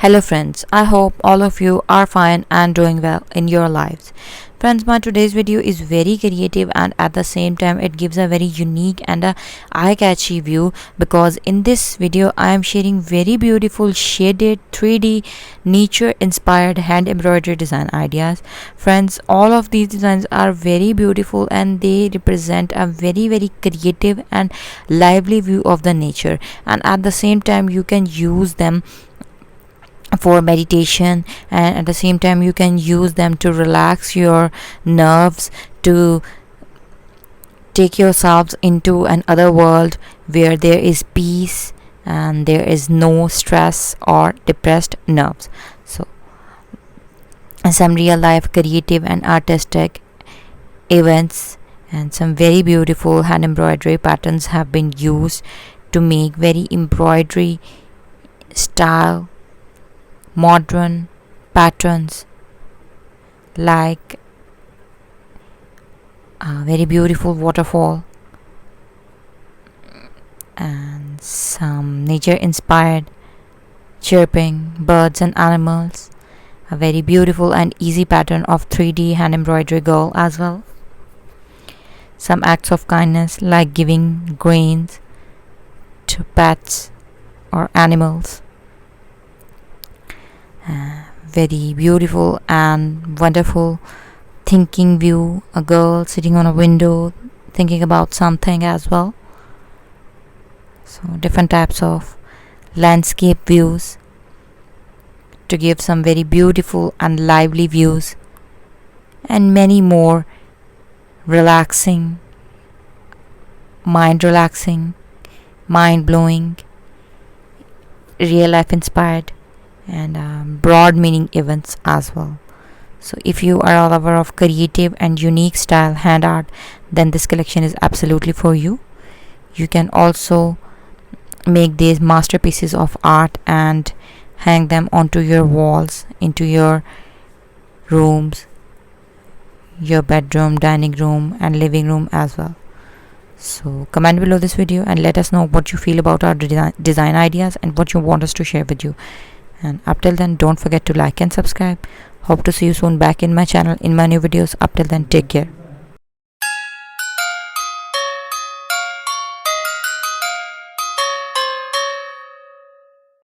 Hello friends, I hope all of you are fine and doing well in your lives. Friends, my today's video is very creative and at the same time it gives a very unique and a eye-catchy view, because in this video I am sharing very beautiful shaded 3D nature inspired hand embroidery design ideas. Friends, all of these designs are very beautiful and they represent a very creative and lively view of the nature, and at the same time you can use them for meditation, and at the same time you can use them to relax your nerves, to take yourselves into another world where there is peace and there is no stress or depressed nerves. So some real life creative and artistic events and some very beautiful hand embroidery patterns have been used to make very embroidery style modern patterns, like a very beautiful waterfall and some nature inspired chirping birds and animals, a very beautiful and easy pattern of 3D hand embroidery girl as well, some acts of kindness like giving grains to pets or animals. Very beautiful and wonderful thinking view, a girl sitting on a window thinking about something as well. So different types of landscape views to give some very beautiful and lively views, and many more relaxing, mind blowing, real life inspired and broad meaning events as well. So if you are a lover of creative and unique style hand art, then this collection is absolutely for you. You can also make these masterpieces of art and hang them onto your walls, into your rooms, your bedroom, dining room and living room as well. So comment below this video and let us know what you feel about our design ideas and what you want us to share with you. And up till then, don't forget to like and subscribe. Hope to see you soon back in my channel in my new videos. Up till then, take care.